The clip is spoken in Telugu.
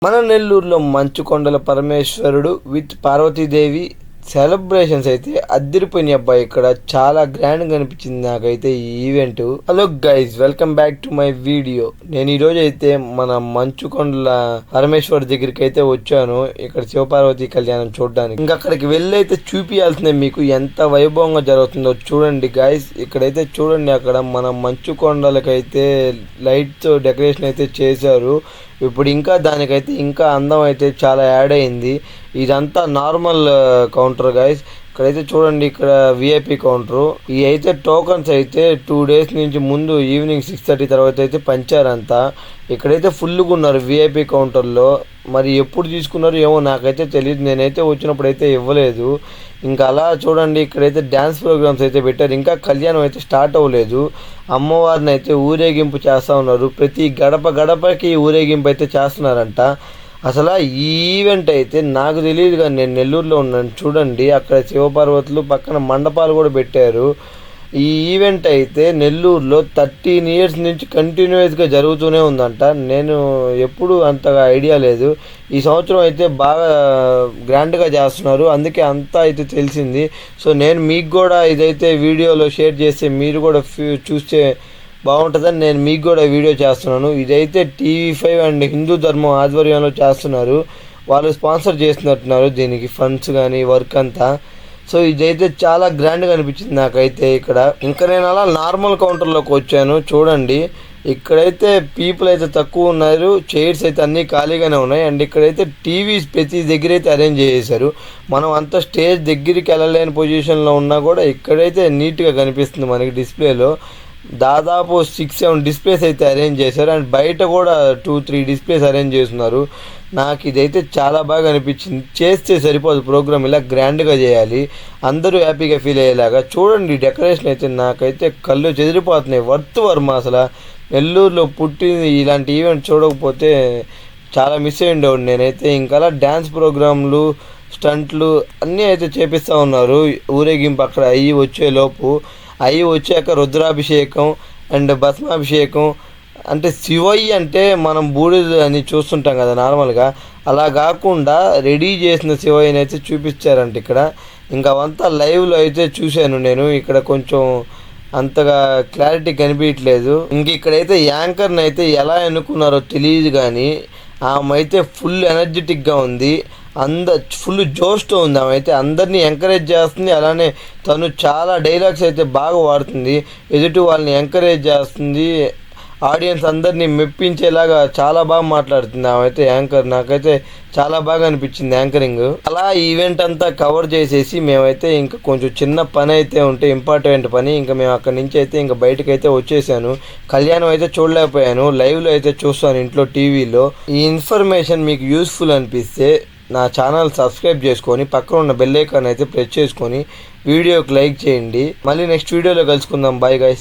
మన నెల్లూరులో మంచుకొండల పరమేశ్వరుడు విత్ పార్వతీదేవి సెలబ్రేషన్స్ అయితే అద్దరిపోయినాయి అబ్బాయి. ఇక్కడ చాలా గ్రాండ్గా అనిపించింది నాకైతే ఈ event. Hello guys, welcome back to my video. నేను ఈరోజు అయితే మన మంచుకొండల పరమేశ్వర్ దగ్గరికి అయితే వచ్చాను, ఇక్కడ శివపార్వతి కళ్యాణం చూడడానికి. ఇంకా అక్కడికి వెళ్ళి అయితే చూపియాల్సిందే మీకు ఎంత వైభవంగా జరుగుతుందో చూడండి గైజ్. ఇక్కడైతే చూడండి, అక్కడ మన మంచుకొండలకైతే లైట్తో డెకరేషన్ అయితే చేశారు. ఇప్పుడు ఇంకా దానికైతే ఇంకా అందం అయితే చాలా యాడ్ అయింది. ఇదంతా నార్మల్ కౌంటర్ గైస్. ఇక్కడైతే చూడండి, ఇక్కడ విఐపి కౌంటరు. ఈ అయితే టోకన్స్ అయితే 2 days నుంచి ముందు ఈవినింగ్ 6:30 తర్వాత అయితే పంచారంతా. ఇక్కడైతే ఫుల్గా ఉన్నారు విఐపి కౌంటర్లో. మరి ఎప్పుడు తీసుకున్నారు ఏమో నాకైతే తెలియదు, నేనైతే వచ్చినప్పుడు అయితే ఇవ్వలేదు. ఇంకా అలా చూడండి, ఇక్కడైతే డ్యాన్స్ ప్రోగ్రామ్స్ అయితే పెట్టారు. ఇంకా కళ్యాణం అయితే స్టార్ట్ అవ్వలేదు. అమ్మవారిని అయితే ఊరేగింపు చేస్తూ ఉన్నారు. ప్రతి గడపకి ఊరేగింపు అయితే చేస్తున్నారంట. అసలు ఈ ఈవెంట్ అయితే నాకు తెలియదు, కానీ నేను నెల్లూరులో ఉన్నాను చూడండి. అక్కడ శివపార్వతులు పక్కన మండపాలు కూడా పెట్టారు. ఈ ఈవెంట్ అయితే నెల్లూరులో 13 years నుంచి కంటిన్యూస్గా జరుగుతూనే ఉందంట. నేను ఎప్పుడు అంతగా ఐడియా లేదు. ఈ సంవత్సరం అయితే బాగా గ్రాండ్గా చేస్తున్నారు, అందుకే అంతా అయితే తెలిసింది. సో నేను మీకు కూడా ఇదైతే వీడియోలో షేర్ చేస్తే మీరు కూడా చూస్తే బాగుంటుందని నేను మీకు కూడా వీడియో చేస్తున్నాను. ఇదైతే TV5 అండ్ హిందూ ధర్మం ఆధ్వర్యంలో చేస్తున్నారు. వాళ్ళు స్పాన్సర్ చేస్తున్నట్టున్నారు దీనికి ఫండ్స్ కానీ వర్క్ అంతా. సో ఇదైతే చాలా గ్రాండ్గా అనిపించింది నాకైతే ఇక్కడ. ఇంకా నేను అలా నార్మల్ కౌంటర్లోకి వచ్చాను చూడండి. ఇక్కడైతే పీపుల్ అయితే తక్కువ ఉన్నారు, చైర్స్ అయితే అన్నీ ఖాళీగానే ఉన్నాయి. అండ్ ఇక్కడైతే టీవీస్ ప్రతి దగ్గర అయితే అరేంజ్ చేసేసారు. మనం అంత స్టేజ్ దగ్గరికి వెళ్ళలేని పొజిషన్లో ఉన్నా కూడా ఇక్కడైతే నీట్గా కనిపిస్తుంది మనకి డిస్ప్లేలో. దాదాపు 6-7 డిస్ప్లేస్ అయితే అరేంజ్ చేశారు. అండ్ బయట కూడా 2-3 డిస్ప్లేస్ అరేంజ్ చేస్తున్నారు. నాకు ఇదైతే చాలా బాగా అనిపించింది. చేస్తే సరిపోదు, ప్రోగ్రామ్ ఇలా గ్రాండ్గా చేయాలి, అందరూ హ్యాపీగా ఫీల్ అయ్యేలాగా. చూడండి డెకరేషన్ అయితే నాకైతే కళ్ళు చెదిరిపోతున్నాయి. వర్త్ వర్మ అసలు నెల్లూరులో పుట్టి ఇలాంటి ఈవెంట్ చూడకపోతే చాలా మిస్ అయ్యిండేవాడు నేనైతే. ఇంకా డ్యాన్స్ ప్రోగ్రాంలు, స్టంట్లు అన్నీ అయితే చేపిస్తూ ఉన్నారు. ఊరేగింపు అక్కడ వచ్చేలోపు వచ్చాక రుద్రాభిషేకం అండ్ భస్మాభిషేకం. అంటే శివయ్య అంటే మనం బూడిద అని చూస్తుంటాం కదా నార్మల్గా, అలా కాకుండా రెడీ చేసిన శివయ్యని అయితే చూపించారంట ఇక్కడ. ఇంకా అవంతా లైవ్లో అయితే చూశాను నేను. ఇక్కడ కొంచెం అంతగా క్లారిటీ కనిపించట్లేదు. ఇంక ఇక్కడైతే యాంకర్ని అయితే ఎలా ఎన్నుకున్నారో తెలియదు, కానీ ఆమె అయితే ఫుల్ ఎనర్జెటిక్గా ఉంది, ఫుల్ జోష్తో ఉంది. ఆమె అయితే అందరినీ ఎంకరేజ్ చేస్తుంది. అలానే తను చాలా డైలాగ్స్ అయితే బాగా వాడుతుంది, ఎదుటి వాళ్ళని ఎంకరేజ్ చేస్తుంది, ఆడియన్స్ అందరినీ మెప్పించేలాగా చాలా బాగా మాట్లాడుతుంది ఆమె అయితే యాంకర్. నాకైతే చాలా బాగా అనిపించింది యాంకరింగ్. అలా ఈవెంట్ అంతా కవర్ చేసేసి మేమైతే ఇంకా కొంచెం చిన్న పని అయితే ఉంటే, ఇంపార్టెంట్ పని, ఇంకా మేము అక్కడి నుంచి అయితే ఇంకా బయటకు అయితే వచ్చేసాను. కళ్యాణం అయితే చూడలేకపోయాను, లైవ్లో అయితే చూస్తాను ఇంట్లో టీవీలో. ఈ ఇన్ఫర్మేషన్ మీకు యూస్ఫుల్ అనిపిస్తే నా ఛానల్ సబ్స్క్రైబ్ చేసుకొని పక్కన ఉన్న బెల్ ఐకాన్ అయితే ప్రెస్ చేసుకొని వీడియోకి లైక్ చేయండి. మళ్ళీ నెక్స్ట్ వీడియోలో కలుసుకుందాం. Bye guys.